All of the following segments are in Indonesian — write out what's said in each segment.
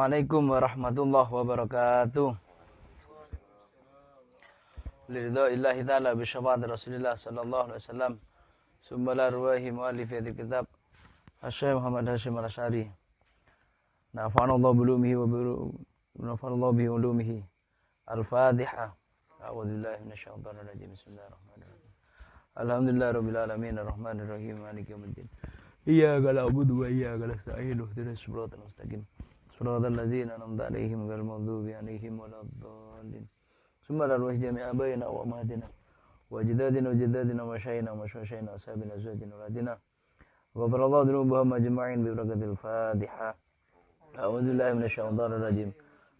Assalamualaikum warahmatullahi wabarakatuh. Liridha'illahi ta'ala bisyafaati Rasulillah sallallahu alaihi wasallam. Sumbala ruwahi mu'allif hadil kitab Asy-Syaikh Muhammad Hasyim Al-Asy'ari. Nafa'anallahu bulumihi wa nafa'anallahu bi ulumihi. Al-Fatihah. A'udzu billahi minasyaitonir rajim. Bismillahirrahmanirrahim. Alhamdulillahirabbil alamin arrahmanir rahim maliki yaumiddin. Iyyaka na'budu wa iyyaka nasta'in. Ihdinas siratal mustaqim. Suratul ladzina an'amta 'alaihim ghairil maghdubi 'alaihim waladdallin. Summa larwah jami'a bayna wa mahdina wa jadadina wa jadadina wa syayna wa syayna ashabina azwajina waladina. Wa qarallahu dhunubahum ajma'in bi barakatil Fatihah. A'udzu billahi minasyaitonir rajim.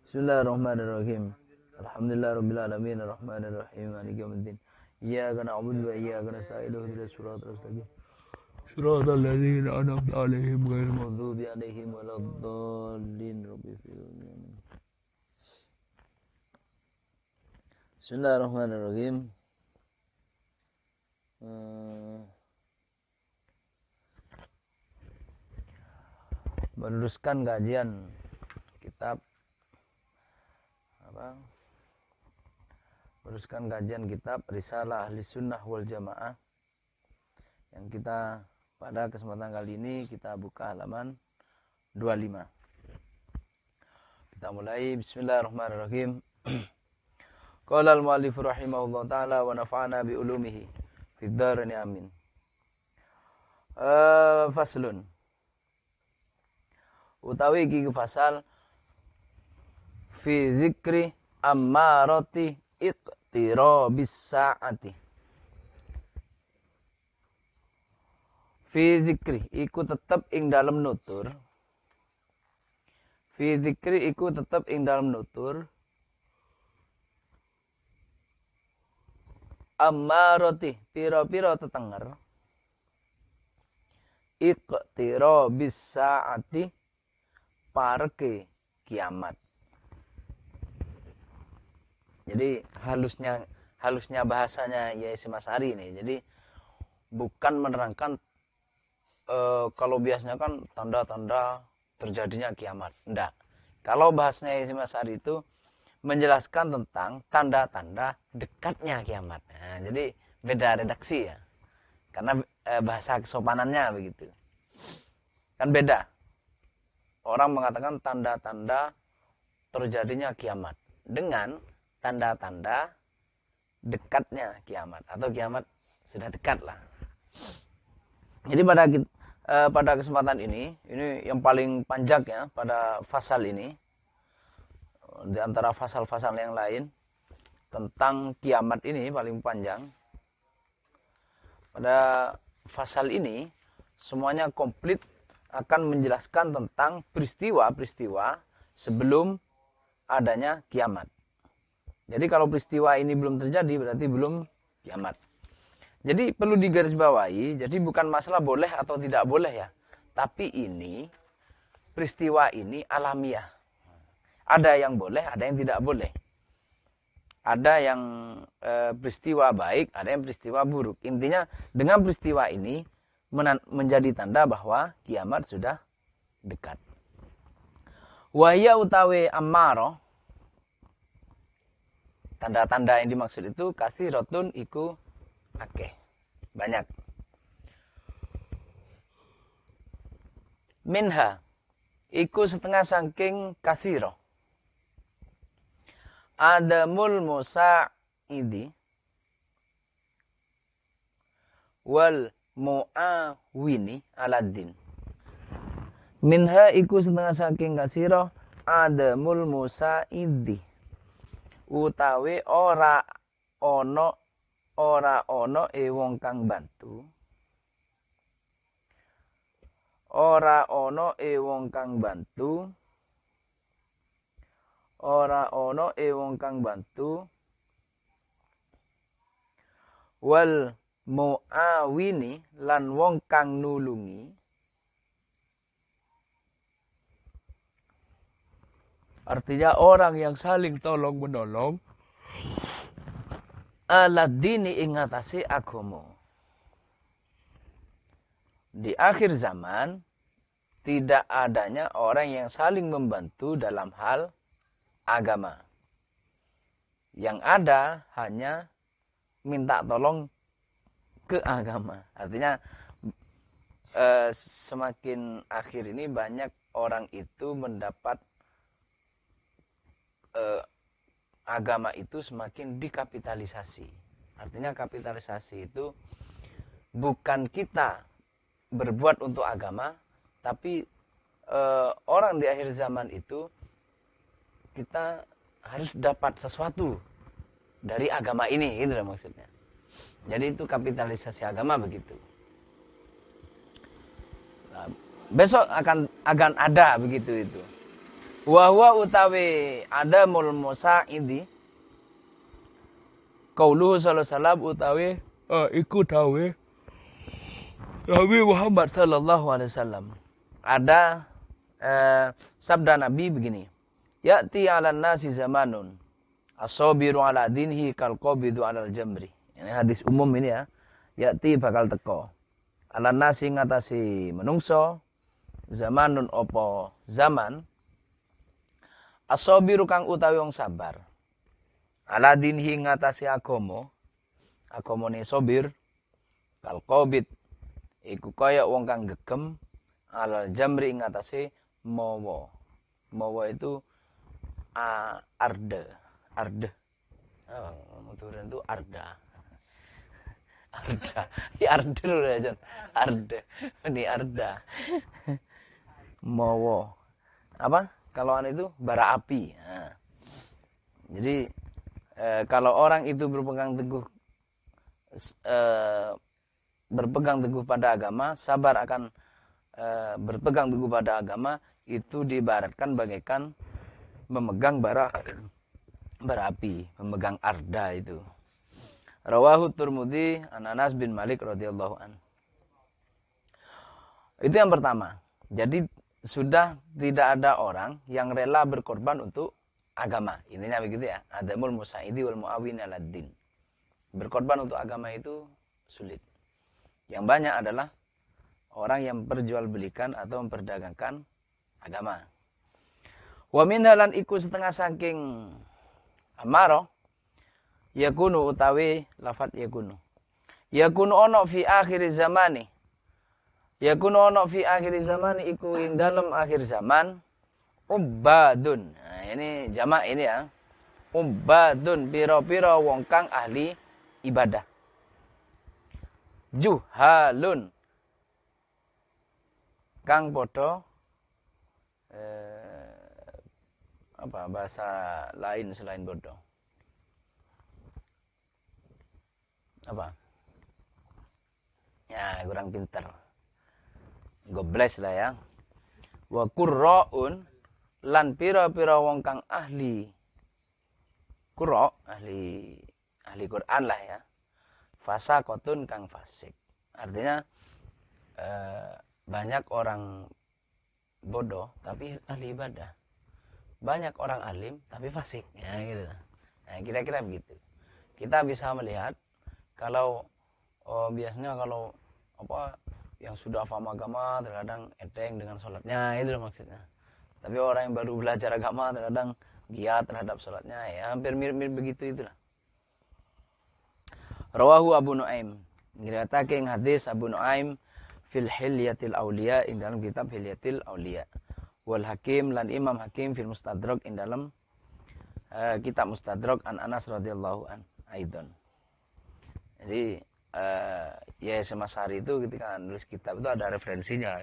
Bismillahirrahmanirrahim. Alhamdulillahirabbil alamin arrahmanir rahim maliki yaumiddin. Iyyaka na'budu wa iyyaka nasta'in. Ihdinas siratal mustaqim. Suratul ladzina an'amta 'alaihim ghairil maghdubi 'alaihim waladdallin. Bismillahirrahmanirrahim. Meneruskan kajian kitab Meneruskan kajian kitab Risalah Ahli Sunnah wal Jamaah yang kita pada kesempatan kali ini kita buka halaman 25. Kita mulai. Bismillahirrahmanirrahim. Qala al-mu'allif rahimahullah ta'ala wa nafa'ana bi ulumihi fid dharain amin. Faslun. Utawi iki fasal fi zikri ammarati iqtirabis sa'ati. Fi zikri iku tetep ing dalem nutur. Fi zikri iku tetep ing dalem nutur. Ammarati pira-pira tetenger. Iqtirabis saati parke kiamat. Jadi halusnya bahasanya Yaisi Masari ini. Jadi bukan menerangkan kalau biasanya kan tanda-tanda terjadinya kiamat. Enggak. Kalau bahasanya Yaisi Masari itu menjelaskan tentang tanda-tanda dekatnya kiamat. Nah, jadi beda redaksi ya. Karena bahasa kesopanannya begitu. Kan beda. Orang mengatakan tanda-tanda terjadinya kiamat dengan tanda-tanda dekatnya kiamat atau kiamat sudah dekat lah. Jadi pada kesempatan ini yang paling panjang ya pada fasal ini di antara fasal-fasal yang lain tentang kiamat ini paling panjang. Pada fasal ini semuanya komplit akan menjelaskan tentang peristiwa-peristiwa sebelum adanya kiamat. Jadi kalau peristiwa ini belum terjadi berarti belum kiamat. Jadi perlu digarisbawahi, jadi bukan masalah boleh atau tidak boleh ya. Tapi ini peristiwa ini alamiah. Ada yang boleh, ada yang tidak boleh. Ada yang peristiwa baik, ada yang peristiwa buruk. Intinya dengan peristiwa ini menjadi tanda bahwa kiamat sudah dekat. Wahya utawi ammaro. Tanda-tanda yang dimaksud itu kasirotun iku akeh. Banyak. Minha iku setengah saking kasiro. Adamul musa'idi wal mu'awini aladdin. Minha iku setengah saking kasiro adamul musa'idi. Utawi ora ono wong kang bantu. Ora ono wong kang bantu. Ora ono wong kang bantu. Wal muawini lan wong kang nulungi. Artinya orang yang saling tolong menolong ala dini ing ngatasi agama. Di akhir zaman tidak adanya orang yang saling membantu dalam hal agama. Yang ada hanya minta tolong ke agama. Artinya semakin akhir ini banyak orang itu mendapat agama itu semakin dikapitalisasi. Artinya kapitalisasi itu bukan kita berbuat untuk agama, tapi orang di akhir zaman itu kita harus dapat sesuatu dari agama ini, gitu lah maksudnya. Jadi itu kapitalisasi agama begitu. Nah, besok akan ada begitu itu. Wa huwa utawi adamul musa'idi qauluhu sallallahu alaihi wasallam utawi iku dawe Nabi Muhammad sallallahu alaihi wasallam. Ada sabda Nabi begini. Ya'ti 'alan nasi zamanun as-sabiru 'ala dinhi kal qabidu 'alal jamri. Ini hadis umum ini ya. Ya'ti bakal teko. 'Alan nasi ngatasi menungso zamanun opo zaman as-sabiru kang utawi wong sabar. 'Ala dinhi ngatasi agama. Agamane sabir kal qabid iku kaya wong kang gegem alal jamri ing atase mawa. Mawa itu arda. Turun itu arda. Arda. Ya arda aja. Arda. Ini arda. Mawa. Apa? Kalau itu bara api. Nah. Jadi kalau orang itu berpegang teguh pada agama, sabar akan berpegang teguh pada agama, itu diibaratkan bagaikan memegang bara api, memegang arda itu. Rawahu Tirmidzi an Anas bin Malik radhiyallahu an. Itu yang pertama. Jadi sudah tidak ada orang yang rela berkorban untuk agama. Intinya begitu ya. Adamul musa'idi wal mu'awin aladdin. Berkorban untuk agama itu sulit. Yang banyak adalah orang yang perjualbelikan atau memperdagangkan agama. Wa min halan iku setengah saking amaro yakunu utawi lafat yakunu. Yakunu ono fi akhir zamani. Yakunu ono fi akhir zamani iku ing dalam akhir zaman ubadun. Nah, ini jamak ini ya. Ubadun pira-pira wong kang ahli ibadah. Juhalun kang podo apa bahasa lain selain bodoh, apa ya, kurang pintar, gobles lah ya. Wa qurra'un lan pira-pira wong kang ahli qurra, ahli Quran lah ya. Fasaqatun kang fasik. Artinya banyak orang bodoh tapi ahli ibadah. Banyak orang alim tapi fasik. Ya gitu. Nah, kira-kira begitu. Kita bisa melihat kalau biasanya kalau apa yang sudah paham agama terkadang enteng dengan sholatnya, itu maksudnya. Tapi orang yang baru belajar agama terkadang giat terhadap sholatnya, ya hampir mirip-mirip begitu itulah. Rawahu Abu Nuaim. Ngiriwayatake ing hadis Abu Nuaim fil Hilyatil Auliya ing dalam kitab Hilyatil Auliya. Wal Hakim lan Imam Hakim fil Mustadrak ing dalam kitab Mustadrak an Anas radhiyallahu an aidon. Jadi ya Mas Hari itu ketika nulis kitab itu ada referensinya.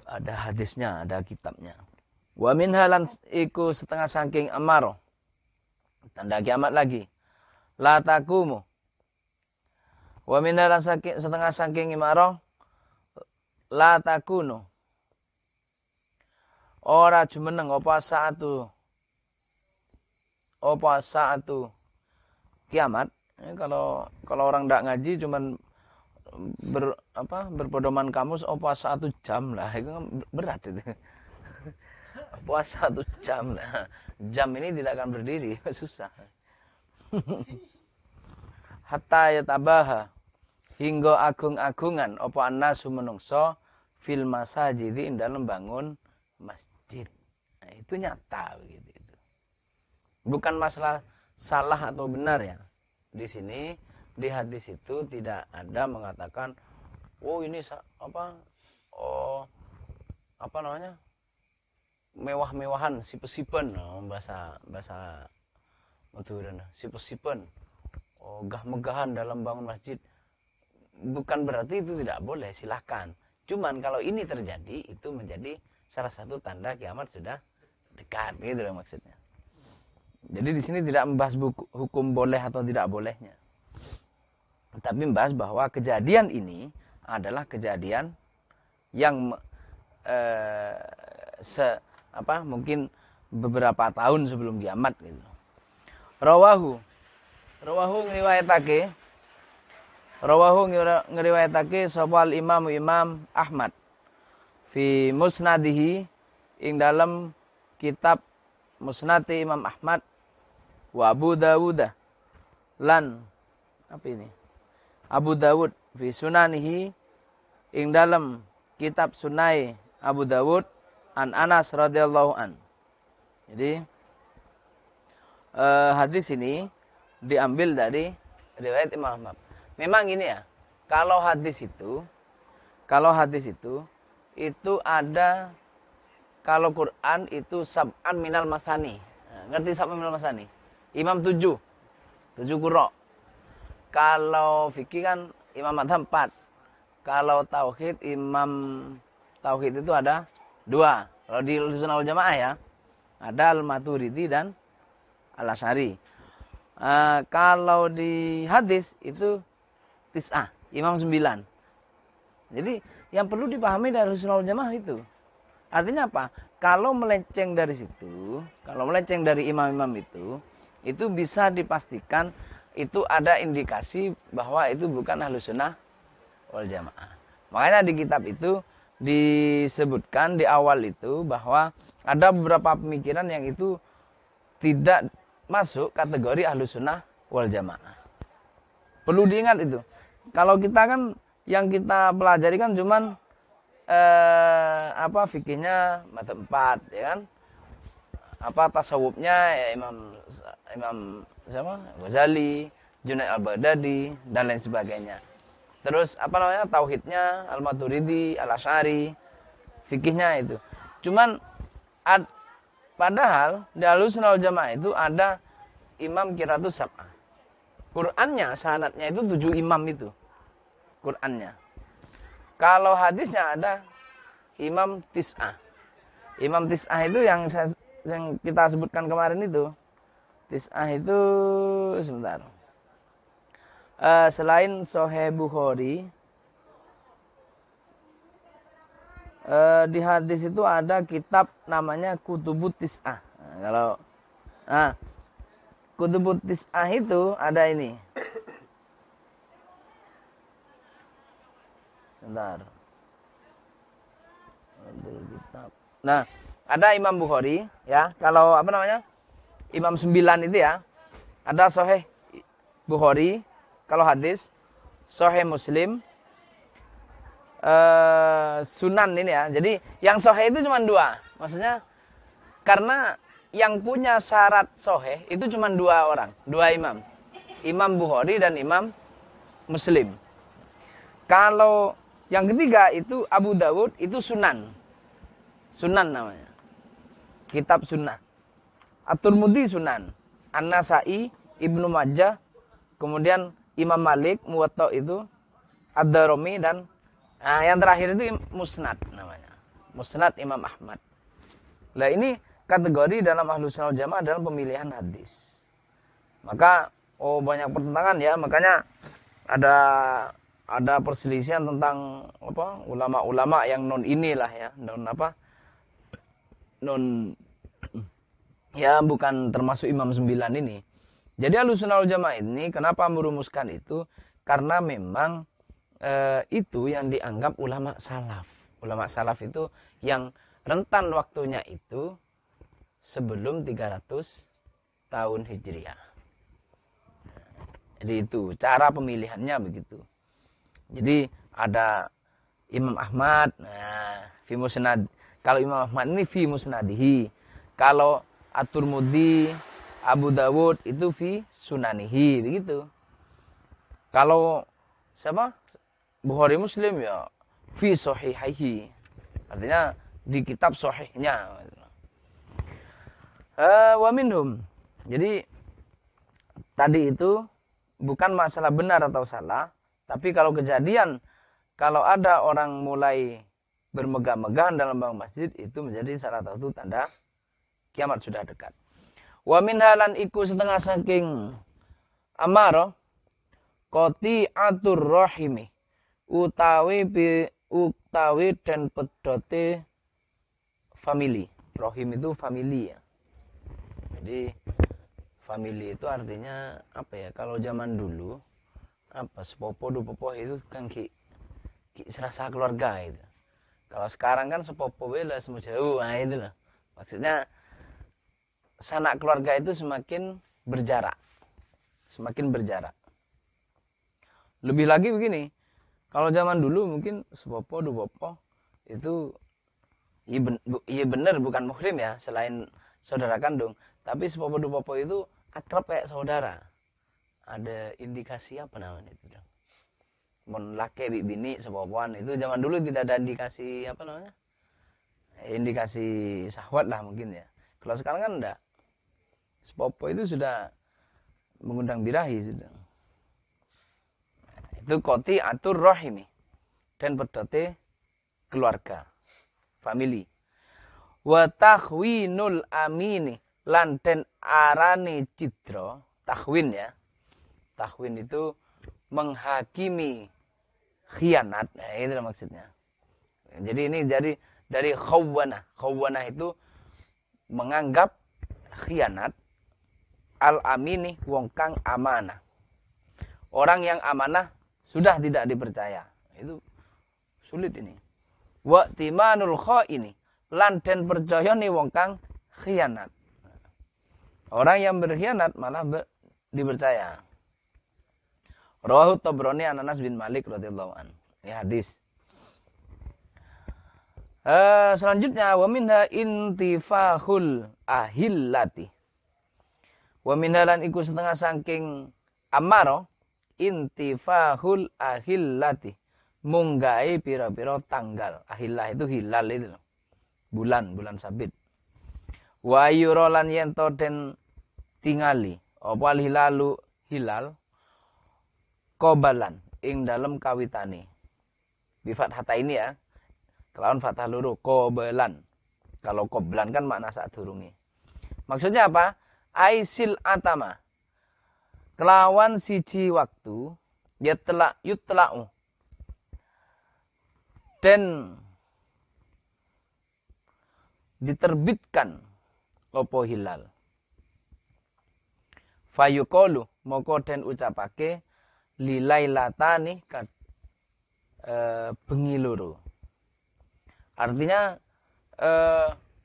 Ada hadisnya, ada kitabnya. Wa min halan iku setengah saking amaro. Tanda kiamat lagi. La takumu. Wa min halan setengah saking amaro. La takunu. Ora jumeneng apa saatu kiamat. Kalau orang ndak ngaji cuman berpedoman kamus apa 1 jam lah, itu kan berat itu. Puasa 1 jam lah. Jam ini tidak akan berdiri, susah. Hatta yatabaha hingga agung-agungan apa annasu menungso fil masajid ing dalam bangun masjid. Nah, itu nyata begitu. Bukan masalah salah atau benar ya. Di sini di hadis itu tidak ada mengatakan oh ini apa namanya? Mewah-mewahan, sipen-sipen, bahasa Madura, sipen-sipen. Oh, gah-megahan dalam bangun masjid. Bukan berarti itu tidak boleh, silahkan. Cuman kalau ini terjadi, itu menjadi salah satu tanda kiamat sudah dekat, gitu loh maksudnya. Jadi di sini tidak membahas hukum boleh atau tidak bolehnya. Tapi membahas bahwa kejadian ini adalah kejadian yang mungkin beberapa tahun sebelum kiamat gitu. Rawahu ngriwayatake sapa Imam Ahmad fi musnadihi ing dalam kitab Musnad Imam Ahmad wa Abu Dawud lan Abu Dawud fi sunanihi ing dalam kitab Sunai Abu Dawud an Anas radhiyallahu an. Jadi hadis ini diambil dari riwayat Imam Ahmad. Memang ini ya, kalau hadis itu ada, kalau Quran itu sab'an minal masani. Nah, ngerti sab'an minal masani? Imam 7 qurra. Kalau fikih kan Imam Madhab 4. Kalau tauhid itu ada 2. Kalau di Sunnah wal Jamaah ya, ada Al-Maturidi dan Al-Asy'ari. Kalau di hadis itu tis'ah, Imam 9. Jadi yang perlu dipahami dari Sunnah wal Jamaah itu. Artinya apa? Kalau melenceng dari situ, kalau melenceng dari imam-imam itu bisa dipastikan itu ada indikasi bahwa itu bukan Ahlus Sunnah wal Jamaah. Makanya di kitab itu disebutkan di awal itu bahwa ada beberapa pemikiran yang itu tidak masuk kategori Ahlus Sunnah wal Jamaah. Perlu diingat itu. Kalau kita kan yang kita pelajari kan cuman fikihnya madzhab 4 ya kan. Tasawufnya ya Imam Ghazali, Junaid al-Baghdadi dan lain sebagainya. Terus tauhidnya Al-Maturidi, Al-Asy'ari, fikihnya itu. Cuman padahal di Ahlus Sunnah wal Jamaah itu ada imam qiraatus sab'ah. Qur'annya sanadnya itu 7 imam itu. Qur'annya. Kalau hadisnya ada imam tis'ah. Imam tis'ah itu yang kita sebutkan kemarin itu. Tis'ah itu sebentar. Selain Sahih Bukhari, di hadis itu ada kitab namanya Kutubut Tis'ah. Kutubut Tis'ah itu ada ini. Bentar. Nah, ada Imam Bukhari ya. Kalau Imam 9 itu ya. Ada Sahih Bukhari kalau hadis, Sahih Muslim, Sunan ini ya. Jadi yang Sahih itu cuma 2. Maksudnya karena yang punya syarat Sahih itu cuma 2 orang, 2 imam. Imam Bukhari dan Imam Muslim. Kalau yang ketiga itu Abu Dawud, itu Sunan. Sunan namanya. Kitab Sunnah. At-Tirmidzi Sunan. An-Nasa'i, Ibnu Majah, kemudian Imam Malik, Muwatta itu, Ad-Darimi dan yang terakhir itu Musnad namanya. Musnad Imam Ahmad. Nah ini kategori dalam Ahlus Sunnah wal Jamaah dalam pemilihan hadis. Maka banyak pertentangan ya, makanya ada perselisihan tentang ulama-ulama yang non inilah ya, bukan termasuk Imam 9 ini. Jadi Ahlus Sunnah wal Jamaah ini kenapa merumuskan itu? Karena memang itu yang dianggap ulama salaf. Ulama salaf itu yang rentan waktunya itu sebelum 300 tahun Hijriah. Jadi itu cara pemilihannya begitu. Jadi ada Imam Ahmad, nah, fi musnad. Kalau Imam Ahmad ini fi musnadihi. Kalau At-Tirmidzi, Abu Dawud itu fi sunanihi, begitu. Kalau siapa? Bukhari Muslim ya fi sahihaihi. Artinya di kitab sahihnya. Wa minhum. Jadi tadi itu bukan masalah benar atau salah, tapi kalau kejadian kalau ada orang mulai bermegah-megahan dalam bangun masjid, itu menjadi salah satu tanda kiamat sudah dekat. Wa min halan iku setengah saking amaro qati'atur rahimi, utawi dan pedote family. Rahim itu family ya. Jadi family itu artinya apa ya? Kalau zaman dulu apa sepopo dupopo itu kan ki serasa keluarga itu. Kalau sekarang kan sepopo bela semua jauh, nah itu lah. Maksudnya sanak keluarga itu semakin berjarak. Semakin berjarak. Lebih lagi begini, kalau zaman dulu mungkin sepopo dupopo itu iya benar bukan muhrim ya, selain saudara kandung, tapi sepopo dupopo itu akrab kayak saudara. Ada indikasi apa namanya itu? Mon laki bini sepopoan itu zaman dulu tidak ada indikasi apa namanya? Indikasi syahwat lah mungkin ya. Kalau sekarang kan enggak. Sepopo itu sudah mengundang birahi sudah. Itu qoti atur rahimi dan pedote keluarga, family. Wa takhwinul amini lan den arane cidra, takhwin ya. Takhwin itu menghakimi khianat. Nah, itu maksudnya. Jadi ini dari khawwana. Khawwana itu menganggap khianat al-amini wong kang amanah. Orang yang amanah sudah tidak dipercaya. Itu sulit ini. Wa timanul khaini lan den percaya ni wong kang khianat. Orang yang berkhianat malah dipercaya. Rawahu Tabrani an Anas bin Malik radhiyallahu an. Ini hadis. Selanjutnya wa minha intifahul ahillati. Wa minha lan iku setengah saking amaro intifahul ahillati. Munggai pira-pira tanggal. Ahillah itu hilal itu. Bulan sabit. Wa yurolan yento den tingali. Apa hilalu hilal kobalan ing dalam kawitane. Bifat hata ini ya. Kelawan fathah loro kobalan. Kalau kobalan kan makna saat durungi. Maksudnya apa? Aisil atama. Kelawan siji waktu yutla'u. Dan diterbitkan opo hilal. Fayuqalu moko den ucapake lilailatani bengi loro. Artinya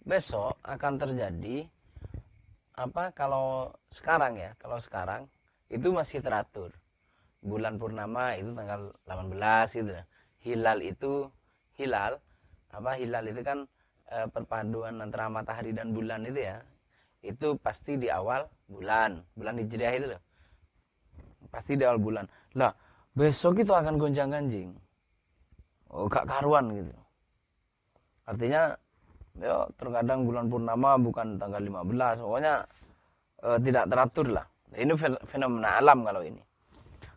besok akan terjadi apa kalau sekarang ya? Kalau sekarang itu masih teratur. Bulan purnama itu tanggal 18 gitu. Hilal itu hilal itu kan perpaduan antara matahari dan bulan itu ya. Itu pasti di awal bulan Hijriah itu loh. Pasti di awal bulan. Lah, besok itu akan gonjang-ganjing. Oh, gak karuan gitu. Artinya ya terkadang bulan purnama bukan tanggal 15, pokoknya tidak teratur lah. Ini fenomena alam kalau ini.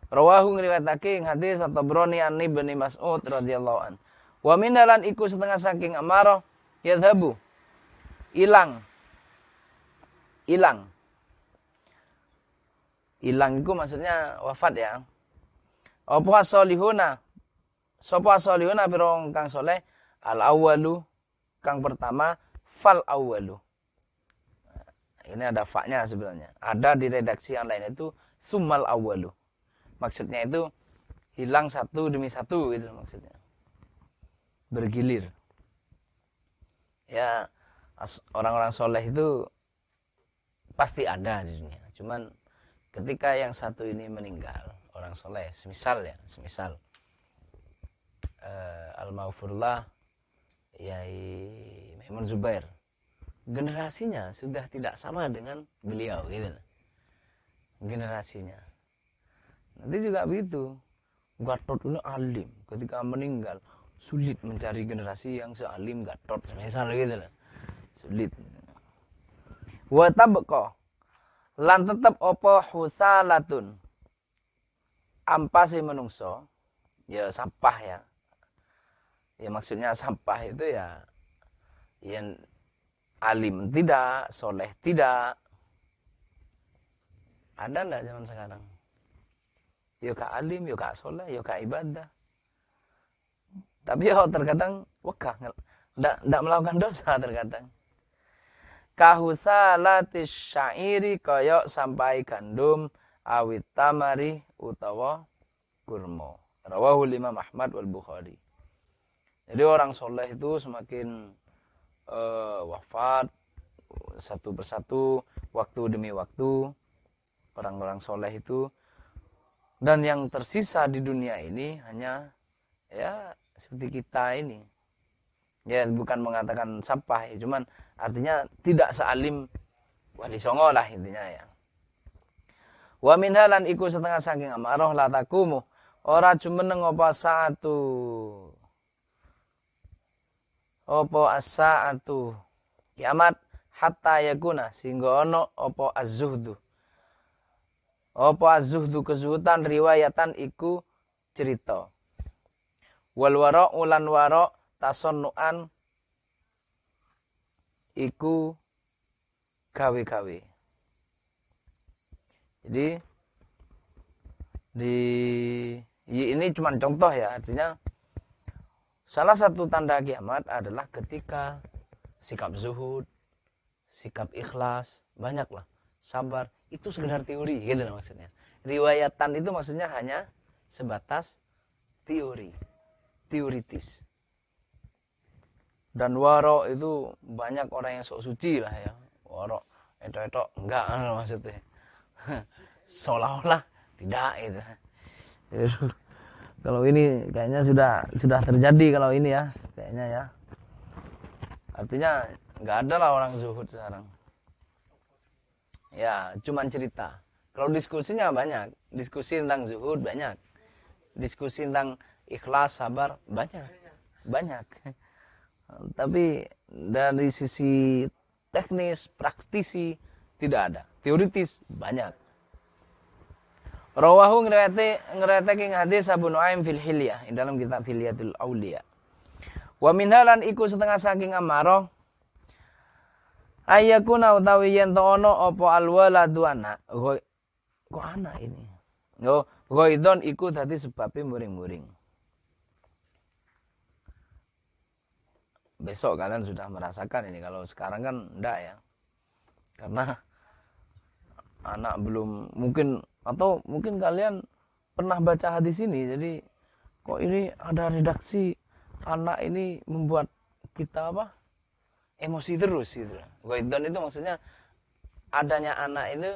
Rawahu ngriwayatake ing hadis At-Tabrani an Ibnu Mas'ud radhiyallahu an. Wa min dalan iku setengah saking amarah yadhabu. Ilang itu maksudnya wafat ya. Apa solihuna? Sapa solihuna pirong kang soleh al awwalu kang pertama fal awwalu. Ini ada fa-nya sebenarnya. Ada di redaksi yang lain itu summal awwalu. Maksudnya itu hilang satu demi satu gitu maksudnya. Bergilir. Ya orang-orang soleh itu pasti ada di dunia. Cuman ketika yang satu ini meninggal, orang soleh, semisal Al-Maghfurullah Yai Maimun Zubair, generasinya sudah tidak sama dengan beliau gitu. Generasinya. Nanti juga begitu. Gatot ini alim, ketika meninggal sulit mencari generasi yang sealim Gatot misal gitu loh. Sulit. Wa tabqa lan tetep apa husalatun ampase menungso ya sampah ya. Ya maksudnya sampah itu ya yang alim tidak, soleh tidak. Ada enggak zaman sekarang? Yo ka alim, yo ka soleh, yo ka ibadah. Tapi yo terkadang wekah enggak melakukan dosa terkadang. Kahusalatis syairi kaya sampai gandum awit tamari utawa kurma. Rawahu Imam Ahmad wal Bukhari. Jadi orang soleh itu semakin wafat satu persatu, waktu demi waktu, orang-orang soleh itu, dan yang tersisa di dunia ini hanya ya seperti kita ini. Ya bukan mengatakan sampah, ya, cuman artinya tidak sealim Wali Songo lah intinya ya. Wa minhalan iku setengah saking amarah la takumu ora jumeneng apa satu apa as-saatu kiamat hatta yakuna sehingga ono apa az-zuhdu. Apa az-zuhdu kezuhudan riwayatan iku cerita. Wal wara ulan wara tasonnuan iku gawe-gawe. Jadi ini cuma contoh ya, artinya salah satu tanda kiamat adalah ketika sikap zuhud, sikap ikhlas, banyaklah, sabar, itu sekedar teori, gitu maksudnya. Riwayatan itu maksudnya hanya sebatas teori, teoritis. Dan waro itu banyak orang yang sok suci lah ya. Waro, etok-etok, enggak maksudnya. Seolah-olah tidak gitu. Kalau ini kayaknya sudah terjadi kalau ini ya, kayaknya ya. Artinya nggak ada lah orang zuhud sekarang. Ya, cuman cerita. Kalau diskusinya banyak, diskusi tentang zuhud banyak, diskusi tentang ikhlas, sabar banyak, banyak. Tapi dari sisi teknis, praktisi tidak ada. Teoritis banyak. Rawahu ngerete king hadis Abu Nuaim fil Hilyah dalam kitab Hilyatul Auliya. Wa minhalan iku setengah saking amarah ayakuna utawi yen to ana apa alwaladu anak. Kok anak ini? Oh, ghaidon iku dadi sebabe muring-muring. Besok kalian sudah merasakan ini, kalau sekarang kan enggak ya. Karena anak belum mungkin, atau mungkin kalian pernah baca hadis ini, jadi kok ini ada redaksi anak ini membuat kita emosi terus gitu. Ghaidon itu maksudnya adanya anak itu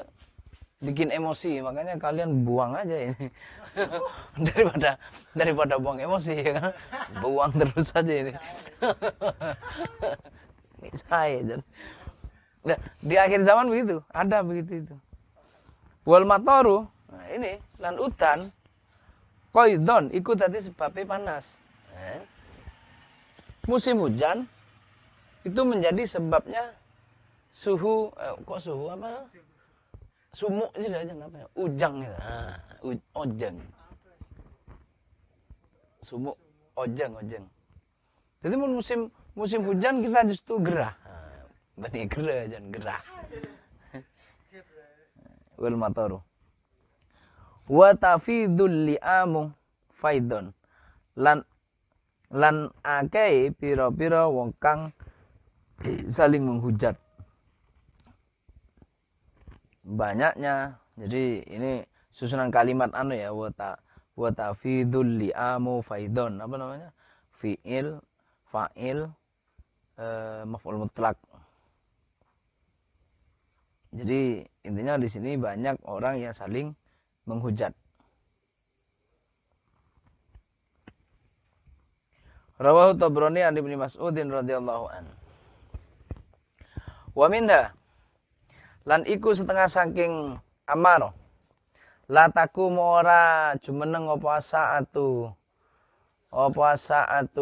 bikin emosi, makanya kalian buang aja ini. daripada buang emosi ya kan, buang terus aja ini. Ini saya. Nah, di akhir zaman begitu, ada begitu itu. Wal mataru, nah ini lan udan qaidon iku tadi sebabnya panas. Musim hujan itu menjadi sebabnya suhu kok suhu apa? Sumuk sih aja apa ya? Ujang gitu. Ojeng. Sumuk, ojeng. Jadi musim hujan kita justru gerah. Bani gerah jangan gerah. Wal mataru. Wa tafidul li'amu faidon. Lan akeh pira-pira wong kang saling menghujat. Banyaknya. Jadi ini susunan kalimat ya, wa tafidul li'amu faidon. Apa namanya? Fi'il, fa'il, maf'ul mutlak. Jadi intinya di sini banyak orang yang saling menghujat. Rawahu Tabrani an Ibnu Mas'udin radhiyallahu an. Wa minha lan iku setengah saking amaro. La taku ora jumeneng apa saatu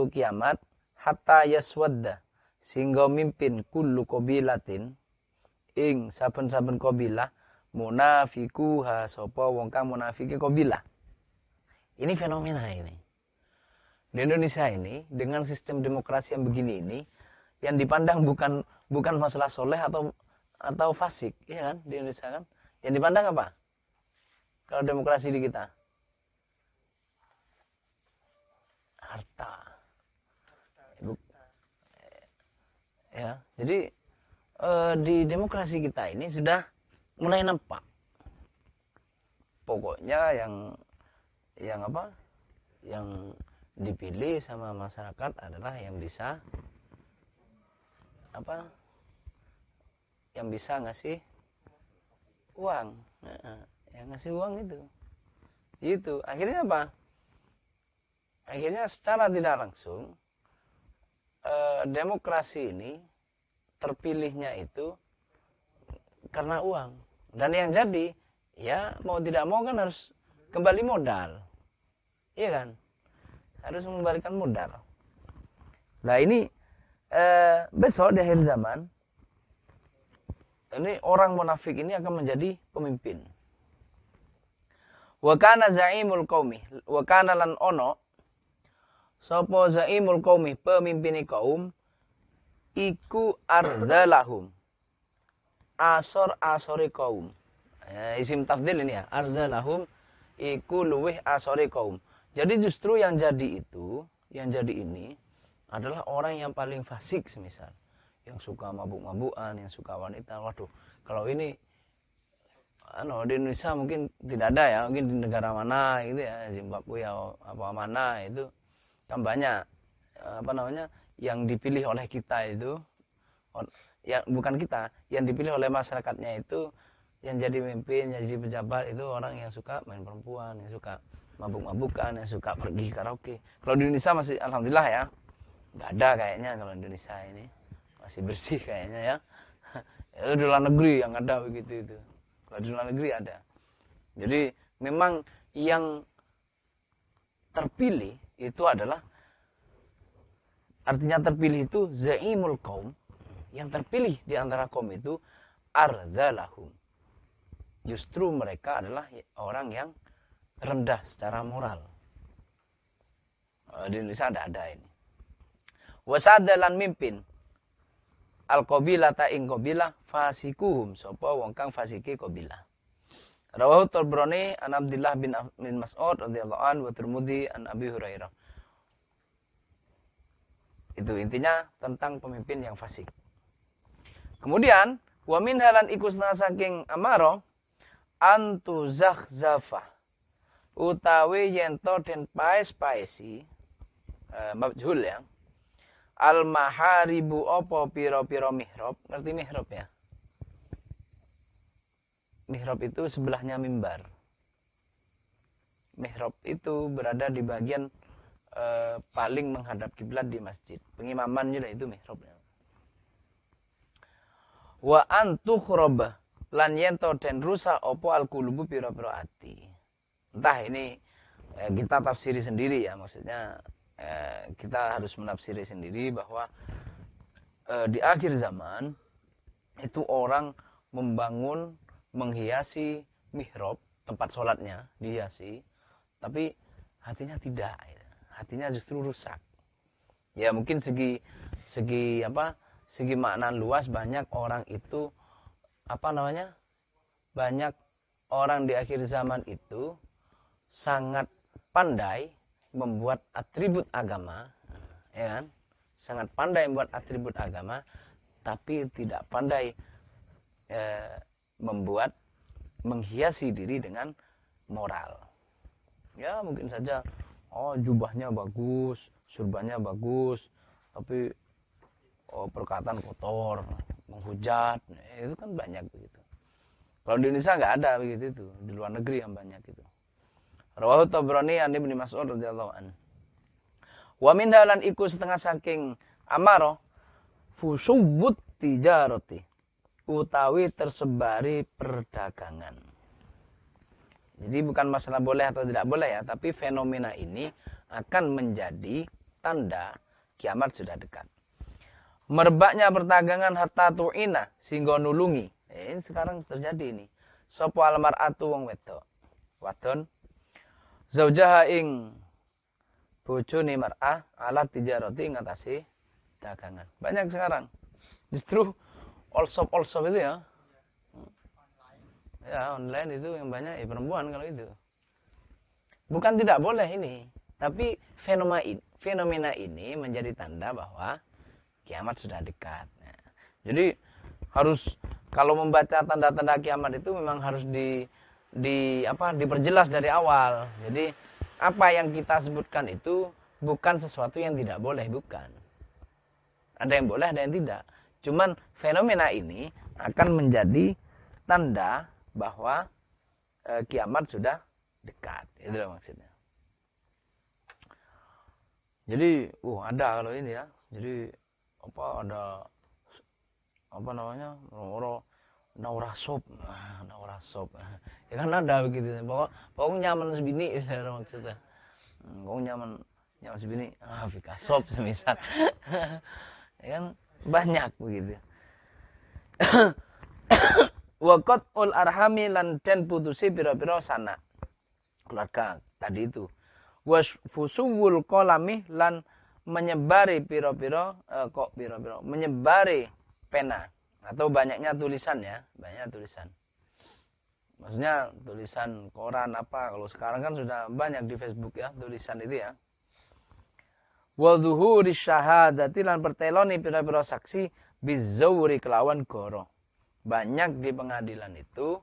kiamat hatta yaswadda sehingga mimpin kullu qabilatin ing saben-saben qabilah munafiquha sapa wong kang munafiki qabilah. Ini fenomena ini. Di Indonesia ini dengan sistem demokrasi yang begini ini yang dipandang bukan masalah soleh atau fasik, ya kan? Di Indonesia kan yang dipandang apa? Kalau demokrasi di kita harta. Ya, jadi di demokrasi kita ini sudah mulai nampak. Pokoknya yang apa? Yang dipilih sama masyarakat adalah yang bisa apa? Yang bisa ngasih uang. Yang ngasih uang itu akhirnya apa? Akhirnya secara tidak langsung demokrasi ini terpilihnya itu karena uang, dan yang jadi ya mau tidak mau kan harus kembali modal, iya kan, harus mengembalikan modal. Nah ini besok di akhir zaman ini orang munafik ini akan menjadi pemimpin. Wa kana zaimul qaumi, wa kana lan ono sapa zaimul qaumi, pemimpin kaum iku ardalahum, asore kaum. Isim tafdil ini ya, ardalahum iku luweh asore kaum. Jadi justru yang jadi ini adalah orang yang paling fasik semisal, yang suka mabuk-mabukan, yang suka wanita. Waduh, kalau ini di Indonesia mungkin tidak ada ya, mungkin di negara mana gitu ya, Zimbabwe atau apa mana itu kan banyak yang dipilih oleh kita itu, ya bukan kita, yang dipilih oleh masyarakatnya itu, yang jadi pemimpin, yang jadi pejabat itu orang yang suka main perempuan, yang suka mabuk-mabukan, yang suka pergi karaoke. Kalau di Indonesia masih alhamdulillah ya, nggak ada kayaknya. Kalau Indonesia ini masih bersih kayaknya ya. Itu di luar negeri yang ada begitu itu. Kalau di luar negeri ada. Jadi memang yang terpilih itu adalah, artinya terpilih itu zaimul qaum, yang terpilih di antara kaum itu ardalahum. Justru mereka adalah orang yang rendah secara moral. Di Indonesia ada ini. Wasadalan mimpin al-qabilah ta ing qabilah fasikuhum, sapa wong kang fasiki qabilah. Rawahu Tabrani an Abdullah bin Mas'ud radhiyallahu anhu wa Tirmidzi an Abi Hurairah. Itu intinya tentang pemimpin yang fasik. Kemudian wa min halan iku saking amaro antu zakhzafa, utawi yento den paes-paesi mabjul ya, al maharibu apa pira-pira mihrab. Ngerti mihrab ya? Mihrab itu sebelahnya mimbar. Mihrab itu berada di bagian paling menghadap kiblat di masjid. Pengimaman juga itu mihrabnya. Wa antukhrab lan yento den rusak apa al-qulubu pira-pira ati. Entah ini kita tafsiri sendiri ya, maksudnya kita harus menafsiri sendiri bahwa di akhir zaman itu orang membangun, menghiasi mihrab, tempat sholatnya dihiasi, tapi hatinya tidak, hatinya justru rusak. Ya mungkin segi makna luas, banyak orang itu banyak orang di akhir zaman itu sangat pandai membuat atribut agama, ya kan? Sangat pandai membuat atribut agama, tapi tidak pandai menghiasi diri dengan moral. Ya mungkin saja, jubahnya bagus, surbannya bagus, tapi perkataan kotor, menghujat, itu kan banyak begitu. Kalau di Indonesia nggak ada begitu itu, di luar negeri yang banyak itu. Rawahu Tabrani an Ibnu Mas'ud radhiyallahu anhu. Wa min halan iku setengah saking amaro fusuwut tijarati utawi tersebari perdagangan. Jadi bukan masalah boleh atau tidak boleh ya, tapi fenomena ini akan menjadi tanda kiamat sudah dekat. Merebaknya perdagangan hatta tu'ina sehingga nulungi. Ini sekarang terjadi ini. Sapa almar'atu wong wedok. Wadon zaujaha ing bojone mar'ah alat tijarati ngatasi dagangan. Banyak sekarang. Justru all shop itu ya. Ya, online itu yang banyak ya perempuan kalau itu. Bukan tidak boleh ini, tapi fenomena ini menjadi tanda bahwa kiamat sudah dekat. Nah, jadi harus kalau membaca tanda-tanda kiamat itu memang harus diperjelas dari awal. Jadi apa yang kita sebutkan itu bukan sesuatu yang tidak boleh, bukan. Ada yang boleh, ada yang tidak. Cuman fenomena ini akan menjadi tanda bahwa kiamat sudah dekat. Itulah maksudnya. Jadi, ada kalau ini ya. Jadi ada naura sop. Ya kan ada begitu. Pokoknya nyaman sebini istilah maksudnya. Pokoknya nyaman sebini, fika sop semisal. Ya kan banyak begitu. Waqat ul arhami lan den putusi pira-pira sanak keluarga tadi itu. Wasfusuwul qalami lan menyebari pira-pira menyebari pena atau banyaknya tulisan ya, banyak tulisan. Maksudnya tulisan koran apa, kalau sekarang kan sudah banyak di Facebook ya tulisan itu ya. Wa dhuhuri syahadati lan perteloni pira-pira saksi bizawri kelawan goro. Banyak di pengadilan itu,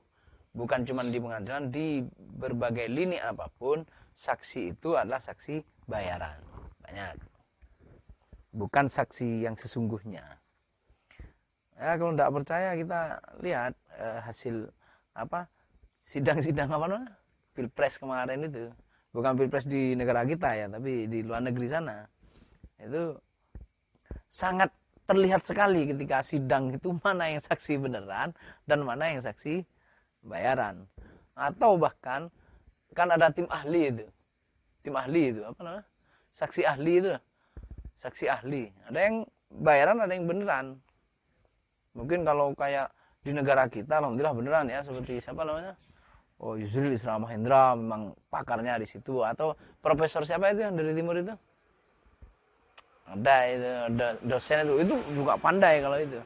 bukan cuma di pengadilan, di berbagai lini apapun, saksi itu adalah saksi bayaran. Banyak. Bukan saksi yang sesungguhnya. Ya, kalau tidak percaya kita lihat hasil sidang-sidang Pilpres kemarin itu. Bukan Pilpres di negara kita ya, tapi di luar negeri sana. Itu sangat terlihat sekali ketika sidang itu mana yang saksi beneran dan mana yang saksi bayaran. Atau bahkan kan ada tim ahli itu. Tim ahli itu apa namanya? Saksi ahli itu. Saksi ahli. Ada yang bayaran, ada yang beneran. Mungkin kalau kayak di negara kita alhamdulillah beneran ya, seperti siapa namanya? Yusril Isra Mahendra memang pakarnya di situ, atau profesor siapa itu yang dari timur itu? Ada dosen itu juga pandai kalau itu.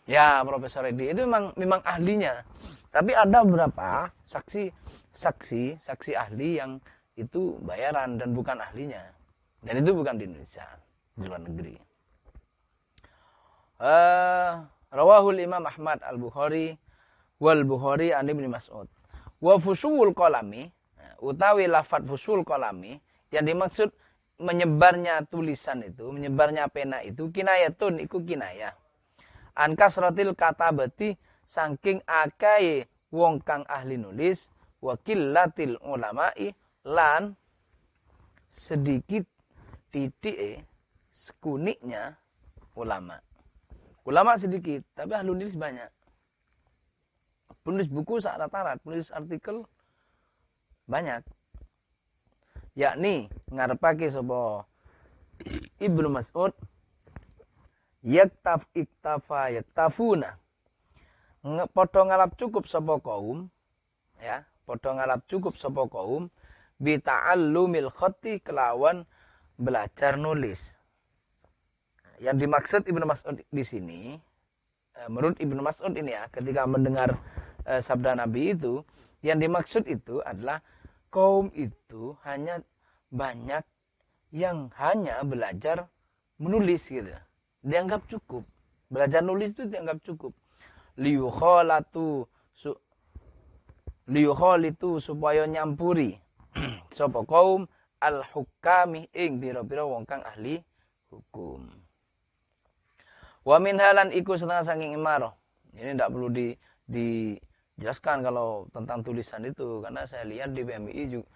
Ya, Profesor Edi itu memang ahlinya. Tapi ada beberapa saksi ahli yang itu bayaran dan bukan ahlinya. Dan itu bukan di Indonesia, di luar negeri. Rawahul Imam Ahmad Al-Bukhari wal Bukhari an Ibnu Mas'ud. Wa fusul qalami, utawi lafadz fusul qalami yang dimaksud menyebarnya tulisan itu, menyebarnya pena itu kinayatun iku kinayah. An kasratil katabati saking akae wong kang ahli nulis, wa qillatil ulama'i lan sedikit titik sekuniknya ulama. Ulama sedikit, tapi ahli nulis banyak. Penulis buku syarat-syarat, penulis artikel banyak. Yakni ngarepake sapa Ibnu Mas'ud yaktafuna padha ngalap cukup sapa kaum ya, padha ngalap cukup sapa kaum bi ta'allumil khatti kelawan belajar nulis. Yang dimaksud Ibnu Mas'ud di sini, menurut Ibnu Mas'ud ini ya, ketika mendengar sabda Nabi itu, yang dimaksud itu adalah kaum itu hanya banyak yang hanya belajar menulis gitu. Dianggap cukup. Belajar nulis itu dianggap cukup. Liyukhalitu supaya nyampuri sapa kaum al-hukami ing pira-pira wong kang ahli hukum. Wa min halan iku setengah saking imarah. Ini tidak perlu dijelaskan kalau tentang tulisan itu, karena saya lihat di PMI juga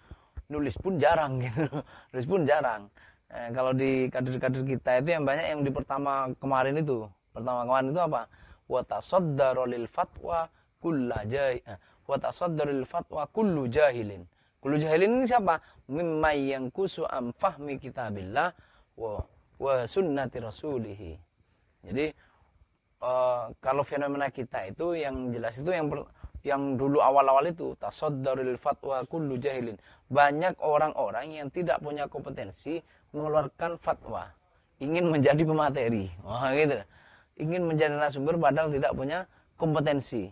nulis pun jarang gitu. Nulis pun jarang. Kalau di kader-kader kita itu yang banyak yang di pertama kemarin itu apa? Wa tasaddara lil fatwa kullu jahilin. Kullu jahilin ini siapa? Mimma yankusu am fahmi kitabillah wa sunnati rasulih. Jadi kalau fenomena kita itu yang jelas itu yang dulu awal-awal itu tasaddarul fatwa kullu jahilin. Banyak orang-orang yang tidak punya kompetensi mengeluarkan fatwa, ingin menjadi pemateri. Wah, gitu. Ingin menjadi narasumber padahal tidak punya kompetensi.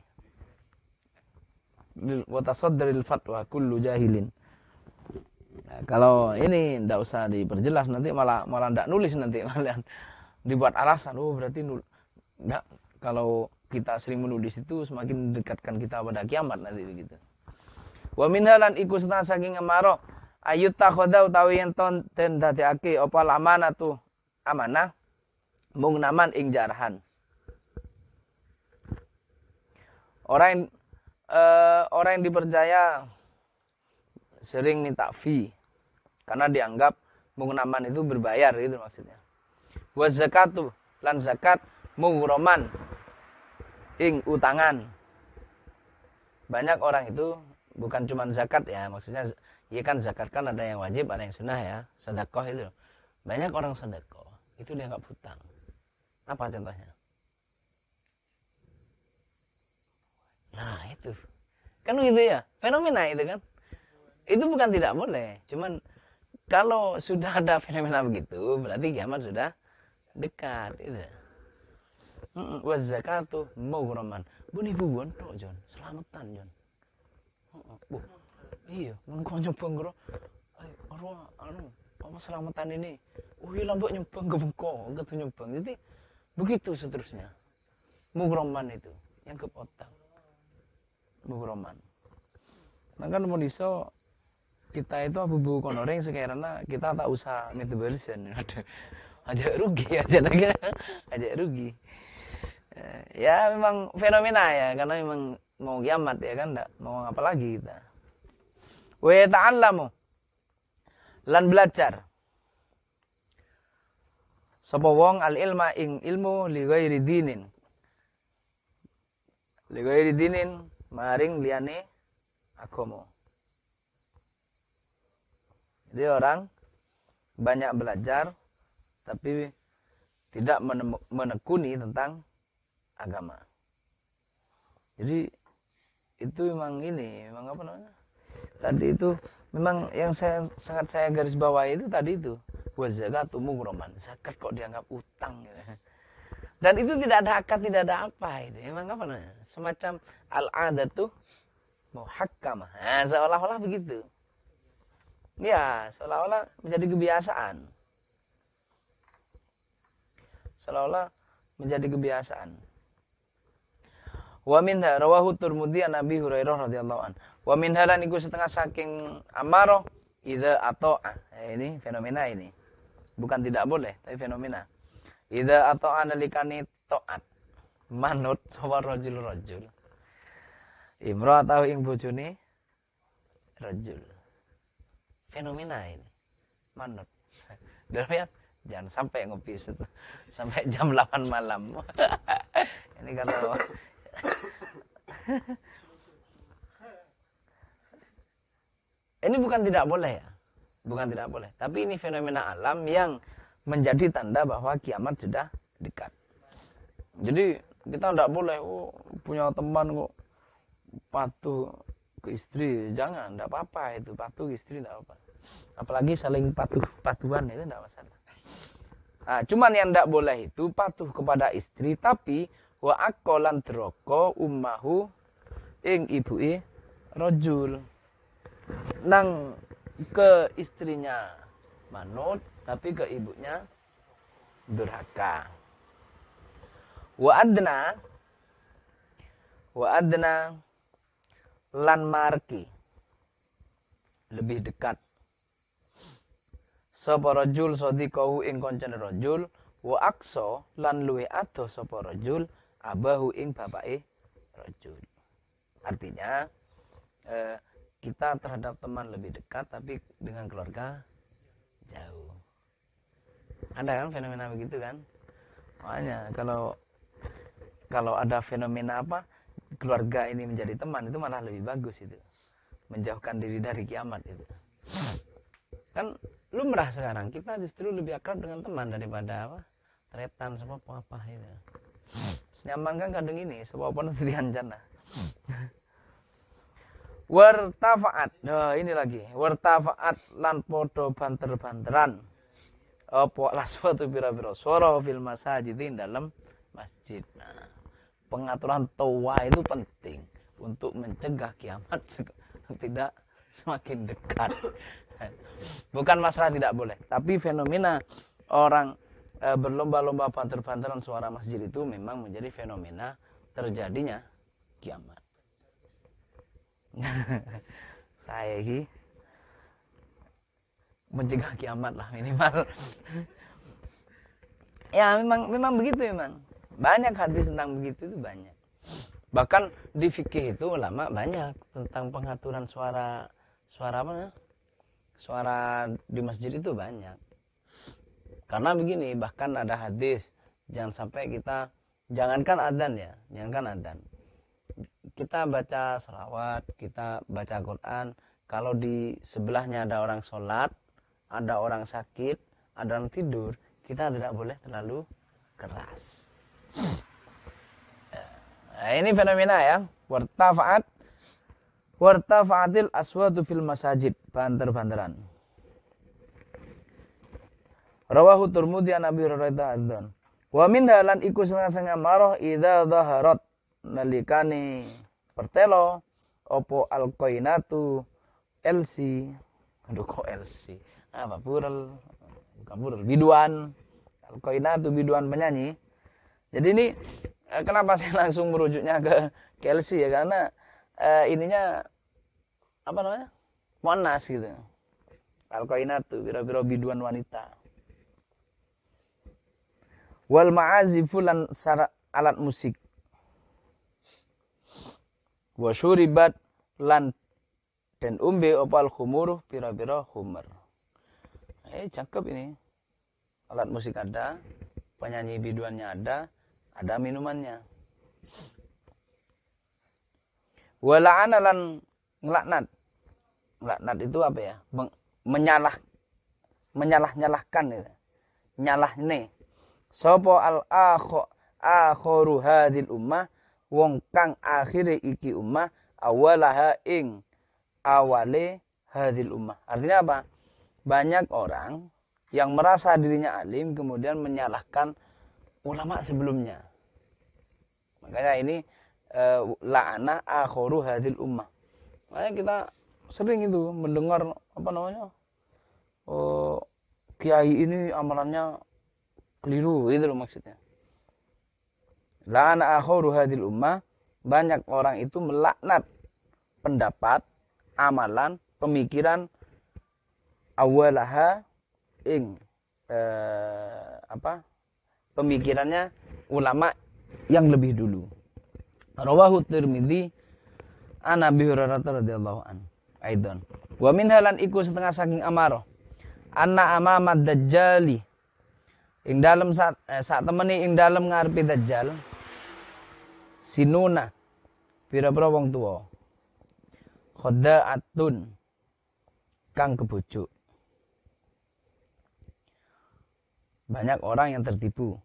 Wa tasaddarul fatwa kullu jahilin. Nah, kalau ini ndak usah diperjelas, nanti malah ndak nulis, nanti malah dibuat alasan. Oh, berarti ndak, kalau kita sering menulis itu semakin mendekatkan kita pada kiamat nanti begitu. Wa minhalan iku setengah saking amaro ayut takhoda utawi yen ton den dadekake apa amanatu amanah mung naman ing jarahan. Orang yang dipercaya sering minta fee karena dianggap mung naman itu berbayar gitu maksudnya. Wa zakatu lan zakat mughraman ing utangan. Banyak orang itu bukan cuma zakat ya, maksudnya ya kan zakat kan ada yang wajib, ada yang sunnah ya. Sedekah itu. Banyak orang sedekah itu dianggap hutang. Apa contohnya? Nah, itu. Kan gitu ya. Fenomena itu kan. Itu bukan tidak boleh, cuman kalau sudah ada fenomena begitu, berarti kiamat sudah dekat itu. Wa zakatu mughraman. Buni bubuan tok Jon, selamatan Jon. Iya, mengko nyoba ngro. Apa selamatan ini? Oh, iya lambok nyembang ke bengko, gitu nyembang. Jadi begitu seterusnya. Mughraman itu yang ke otak. Mughraman. Maka mau iso kita itu abu-abu konoreng sekarang kita tak usah metabolism. Aja rugi aja lagi. Aja rugi. Ya memang fenomena ya, karena memang mau kiamat ya kan, enggak mau apa lagi kita. Wa ta'allamu lan belajar sapa wong al ilma ing ilmu li ghairi dinin. Li ghairi dinin maring liyane agama. Jadi orang banyak belajar tapi tidak menekuni tentang agama. Jadi itu memang ini, memang apa namanya? Tadi itu memang yang sangat saya garis bawahi itu tadi itu. Wa zakatu mughraman. Zakat kok dianggap utang gitu. Dan itu tidak ada akad, tidak ada apa itu. Memang apa namanya? Semacam al-adatu muhakkamah. Nah, seolah-olah begitu. Ya, seolah-olah menjadi kebiasaan. Seolah-olah menjadi kebiasaan. Wa minha rawahu Tirmidzi an Abi Hurairah radhiyallahu an. Wa minha lan iku setengah saking amarah idza ata'a. Ini fenomena ini. Bukan tidak boleh, tapi fenomena. Idza ata'a nalikani taat. Manut sapa rajul. Imra'atahu ing bojone rajul. Fenomena ini. Manut. Demikian jangan sampai ngopi sampai jam 8 malam. Ini kalau ini bukan tidak boleh ya, bukan tidak boleh, tapi ini fenomena alam yang menjadi tanda bahwa kiamat sudah dekat. Jadi kita tidak boleh punya teman kok patuh ke istri, jangan, tidak apa-apa itu, patuh ke istri tidak apa, apalagi saling patuhan itu tidak masalah. Nah, cuman yang tidak boleh itu patuh kepada istri tapi wa aqolan droko ummahu ing ibuke rajul. Nang ke istrinya manut tapi ke ibunya durhaka. Wa adna lan marki lebih dekat sapa rajul sadiqahu ing koncone rajul wa aqsa lan luwe adoh sapa rajul abahu ing bapake rajul. Artinya kita terhadap teman lebih dekat, tapi dengan keluarga jauh. Ada kan fenomena begitu kan? Makanya kalau ada fenomena apa, keluarga ini menjadi teman, itu malah lebih bagus itu. Menjauhkan diri dari kiamat itu. Kan lumrah sekarang, kita justru lebih akrab dengan teman daripada apa? Tretan sama apa itu. Nyaman kan kadang ini, sebab apa nanti dihancana. Wartafaat, nah ini lagi, wartafaat lan podo banter-banteran. Apa laswatu pira-pira suara fil masajid dalam masjid. Nah, pengaturan toa itu penting untuk mencegah kiamat tidak semakin dekat. Bukan masalah tidak boleh, tapi fenomena orang berlomba-lomba banter-banteran suara masjid itu memang menjadi fenomena terjadinya kiamat. Saya ini mencegah kiamat lah minimal. Ya memang begitu memang. Banyak hadis tentang begitu itu banyak. Bahkan di fikih itu ulama banyak tentang pengaturan suara apa? Suara di masjid itu banyak. Karena begini, bahkan ada hadis jangan sampai kita jangankan adzan. Kita baca sholawat, kita baca Quran, kalau di sebelahnya ada orang sholat, ada orang sakit, ada orang tidur, kita tidak boleh terlalu keras. Nah, ini fenomena ya, wartafa'atil aswatu fil masajid, banter-banteran. Rawahu Tirmidzi an Abi Hurairah adzan. Wa min halan iku setengah marah idza dhaharat nalikane pertelo opo alqainatu LC. Aduh kok LC. Apa plural? Bukan plural, biduan. Alqainatu biduan penyanyi. Jadi ini kenapa saya langsung merujuknya ke LC ya, karena ininya apa namanya? Muannas gitu. Alqainatu bira-bira biduan wanita. Wal ma'azifu lan alat musik. Wa syuribat lan dan umbe opal khumur pira-pira khumur. Cakep ini. Alat musik ada, penyanyi biduannya ada minumannya. Wa la'ana lan ngelaknat. Ngelaknat itu apa ya? Menyalah-nyalahkan gitu. Nyalahne. Sopo al-akhiru hadil ummah wong kang akhire iki ummah awalaha ing awale hadil ummah. Artinya apa? Banyak orang yang merasa dirinya alim kemudian menyalahkan ulama sebelumnya. Makanya ini la'ana akhiru hadil ummah. Makanya kita sering itu mendengar apa namanya? Kiai ini amalannya keliru, itu loh maksudnya. La'ana akhiru hadil ummah, banyak orang itu melaknat pendapat, amalan, pemikiran awalaha ing pemikirannya ulama yang lebih dulu. Rawahu Tirmidzi an Abi Hurairah radhiyallahu an. Aidan. Wa min halan iku setengah saking amarah. Anna amamad dajjali ing dalem saat temeni ing dalem ngarepe dajjal sinuna pira-pira wong tuwa khoda'atun kang kebujuk. Banyak orang yang tertipu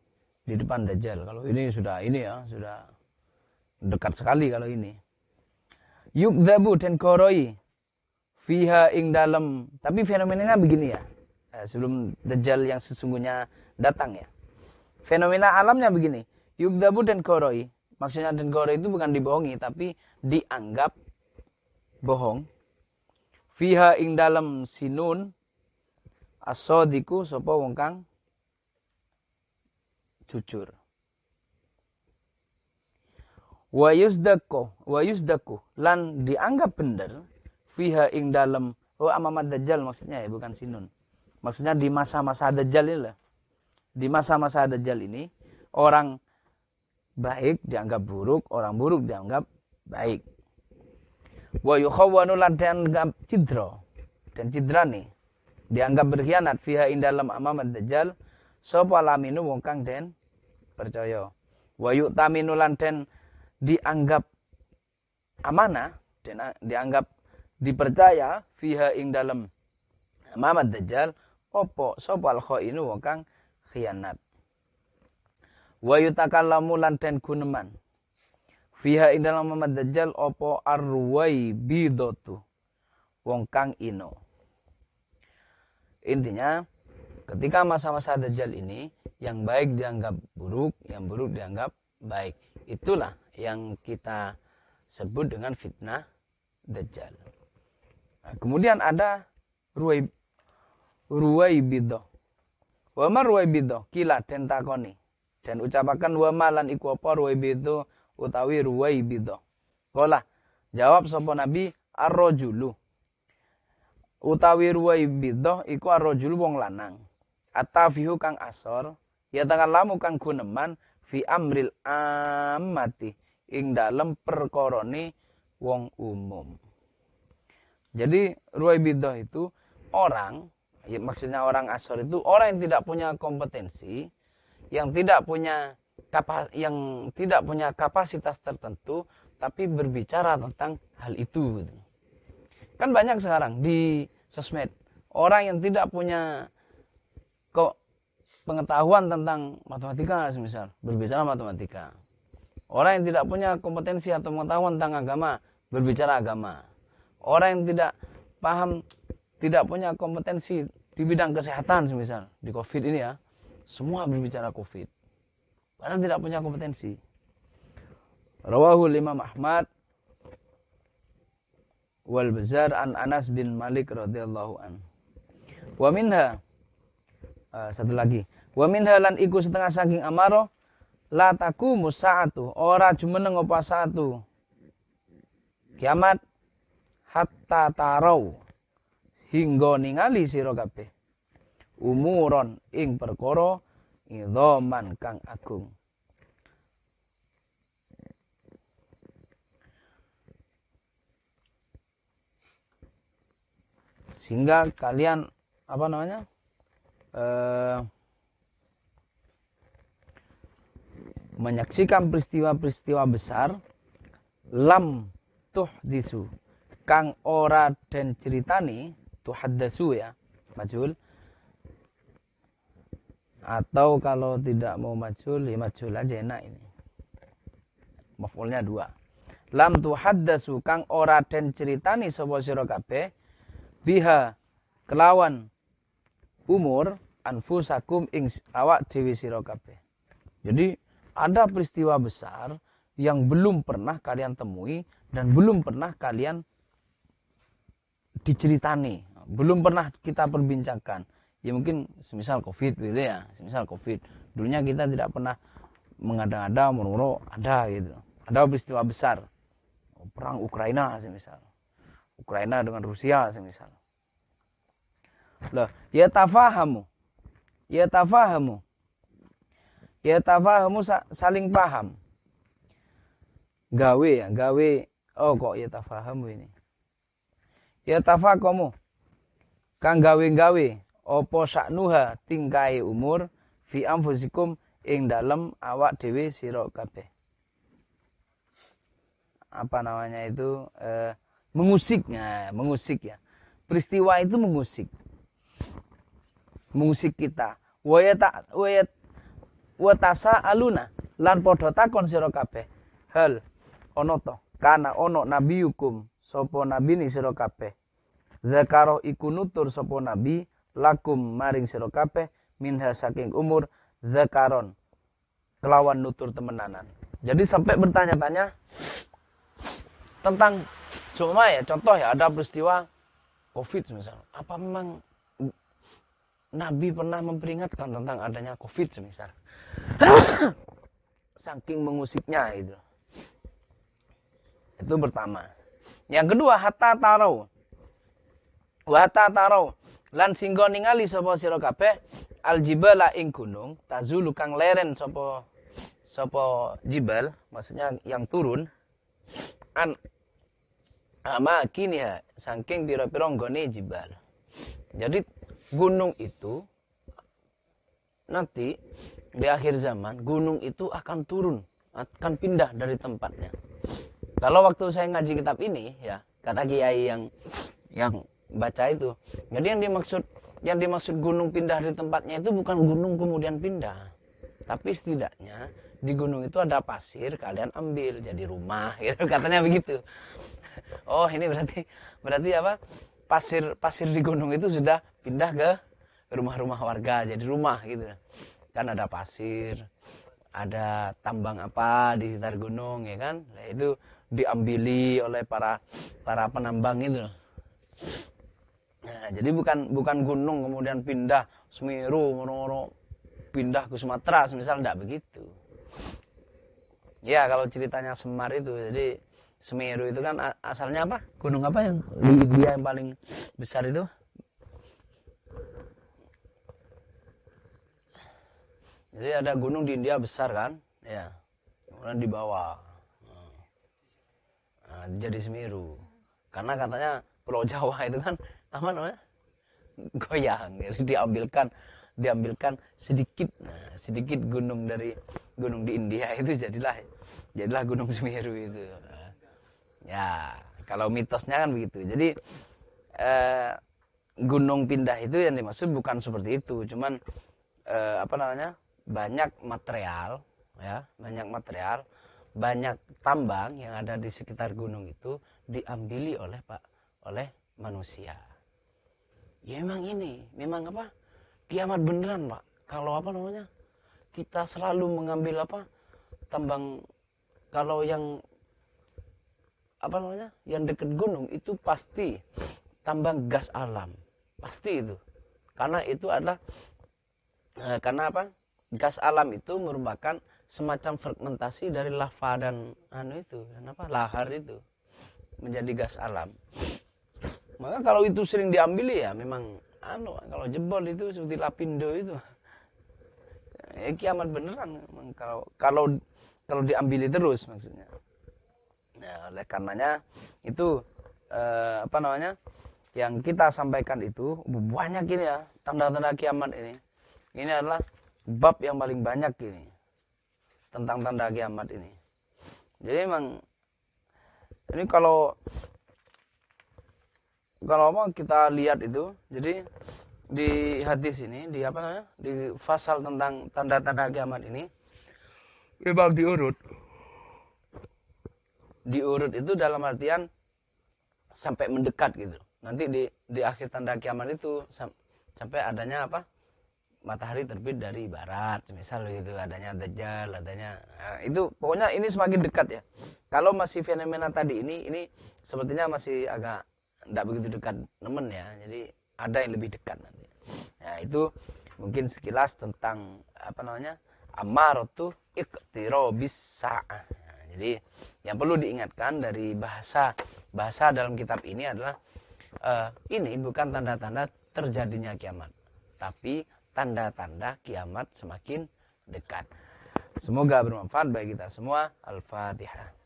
di depan dajjal. Kalau ini sudah dekat sekali kalau ini. Yukdzabu dan koroi fiha ing dalem, tapi fenomenanya begini ya. Sebelum dajjal yang sesungguhnya datang ya. Fenomena alamnya begini. Yukdzabu dan koroi. Maksudnya dan koroi itu bukan dibohongi, tapi dianggap bohong. Fiha ing dalem sinun as-sadiqu sapa wong kang jujur. Wa yusdaku lan dianggap benar fiha ing dalem amamad dajjal maksudnya ya, bukan sinun. Maksudnya di masa-masa dajjal ini lah. Di masa-masa dajjal ini orang baik dianggap buruk, orang buruk dianggap baik. Wa yukhawwanu lan dianggap cidra dan cidrane dianggap berkhianat fiha ing dalam amamat dajjal sapa laminu wong kang den percaya. Wa yu'taminu lan den dianggap amanah dan dianggap dipercaya fiha ing dalam amamat dajjal opo sapa al khainu wong kang khianat. Wa yutakallamu lan den guneman fiha ing dalam amamat dajjal opo arwai bidatu wong kang ino. Intinya ketika masa-masa dajjal ini yang baik dianggap buruk, yang buruk dianggap baik. Itulah yang kita sebut dengan fitnah dajjal. Nah, kemudian ada ruwaibidah. Wa ma ruwaibidah kila den takoni. Dan ucapakan wa malan iku apa ruwaibidah utawi ruwaibidah. Qala jawab sapa Nabi ar-rajulu. Utawi ruwaibidah iku ar-rajulu wong lanang. Atafihu kang asor, ya takallamu kang guneman fi amril ammati ing dalem perkorone wong umum. Jadi ruwaibidah itu orang, ya maksudnya orang asor itu orang yang tidak punya kompetensi, yang tidak punya kapasitas tertentu, tapi berbicara tentang hal itu. Kan banyak sekarang di sosmed orang yang tidak punya pengetahuan tentang matematika, misal berbicara matematika. Orang yang tidak punya kompetensi atau pengetahuan tentang agama, berbicara agama. Orang yang tidak paham, tidak punya kompetensi di bidang kesehatan, misal di COVID ini ya, semua berbicara COVID. Padahal tidak punya kompetensi. Rawahul Imam Ahmad wal Bazzar an Anas bin Malik radhiyallahu an. Wa minha satu lagi. Wa minha lan iku setengah saking amaro la taqumu sa'atu ora jumeneng apa satu kiamat hatta tarau hingga ningali sira kabeh umuron ing perkara idhaman kang agung. Sehingga kalian menyaksikan peristiwa-peristiwa besar lam tuhdisu kang ora den ceritani tuhaddasu ya majhul, atau kalau tidak mau majhul ya majhul aja enak ini, maf'ulnya 2. Lam tuhaddasu kang ora den ceritani sapa sira kabeh biha kelawan umur anfusakum ing awak dhewe sira kabeh. Jadi ada peristiwa besar yang belum pernah kalian temui dan belum pernah kalian diceritani, belum pernah kita perbincangkan. Ya mungkin semisal COVID gitu ya, semisal COVID. Dulunya kita tidak pernah mengada-ngada, murmur ada gitu. Ada peristiwa besar, perang Ukraina semisal. Ukraina dengan Rusia semisal. Lah, ya tafahamu saling paham. Gawe oh kok ya tafahamu ini. Ya tafaqamu kang gawe apa saknuha tingkai umur fi anfusikum ing dalem awak dhewe sira kabeh. Apa namanya itu mengusik ya. Peristiwa itu mengusik kita. Wa tasaaluna lan padha takon sira kabeh. Hal ana to kana ana nabiyukum sapa nabi ni sira kabeh. Zakaro iku nutur sapa nabi lakum maring sira kabeh minha saking umur zakaron kelawan nutur temenanan. Jadi sampai bertanya-tanya tentang cuma ya contoh ya ada peristiwa COVID misalnya. Apa memang Nabi pernah memperingatkan tentang adanya COVID semisal. Saking mengusiknya itu. Itu pertama. Yang kedua hatta tarau. Wa hatta tarau lan singgo ningali sapa sira kabeh aljibala ing gunung tazulu kang leren sapa jibal, maksudnya yang turun Makin ya saking pira-pira nggone jibal. Jadi gunung itu nanti di akhir zaman gunung itu akan turun, akan pindah dari tempatnya. Kalau waktu saya ngaji kitab ini ya, kata kiai yang baca itu, jadi yang dimaksud gunung pindah dari tempatnya itu bukan gunung kemudian pindah, tapi setidaknya di gunung itu ada pasir, kalian ambil jadi rumah gitu, katanya begitu. Oh, ini berarti apa? Pasir di gunung itu sudah pindah ke rumah-rumah warga, jadi rumah gitu. Kan ada pasir, ada tambang apa di sekitar gunung ya kan. Nah, itu diambili oleh para penambang itu. Nah, jadi bukan gunung kemudian pindah Semeru, ngono pindah ke Sumatera, misal enggak begitu. Ya, kalau ceritanya Semar itu, jadi Semeru itu kan asalnya apa? Gunung apa yang di India yang paling besar itu? Jadi ada gunung di India besar kan, ya. Kemudian di bawah, nah, jadi Semeru. Karena katanya Pulau Jawa itu kan apa namanya, goyang, jadi diambilkan sedikit, nah, sedikit gunung dari gunung di India itu jadilah Gunung Semeru itu. Ya, kalau mitosnya kan begitu. Jadi gunung pindah itu yang dimaksud bukan seperti itu, cuman apa namanya? Banyak material, ya, banyak tambang yang ada di sekitar gunung itu diambili oleh manusia. Ya memang apa? Kiamat beneran, Pak. Kalau apa namanya? Kita selalu mengambil apa? Tambang, kalau yang apa namanya? Yang dekat gunung itu pasti tambang gas alam. Pasti itu. Karena itu adalah karena apa? Gas alam itu merupakan semacam fermentasi dari lava dan lahar itu menjadi gas alam. Maka kalau itu sering diambil ya memang kalau jebol itu seperti Lapindo itu ya kiamat beneran memang kalau diambil terus maksudnya. Nah, oleh karenanya itu apa namanya? Yang kita sampaikan itu banyak ini ya, tanda-tanda kiamat ini. Ini adalah bab yang paling banyak ini tentang tanda kiamat ini. Jadi memang ini kalau apa kita lihat itu, jadi di hadis ini di apa namanya? Di pasal tentang tanda-tanda kiamat ini memang diurut itu dalam artian sampai mendekat gitu. Nanti di akhir tanda kiamat itu sampai adanya apa? Matahari terbit dari barat, misal gitu, adanya Dajjal, itu pokoknya ini semakin dekat ya. Kalau masih fenomena tadi ini sepertinya masih agak tidak begitu dekat nemen ya. Jadi ada yang lebih dekat nanti. Nah, itu mungkin sekilas tentang apa namanya? Amaratu iqtirabis sa'ah. Nah, jadi yang perlu diingatkan dari bahasa dalam kitab ini adalah ini bukan tanda-tanda terjadinya kiamat, tapi tanda-tanda kiamat semakin dekat. Semoga bermanfaat bagi kita semua. Al-Fatihah.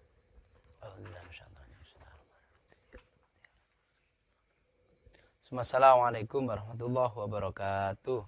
Assalamualaikum warahmatullahi wabarakatuh.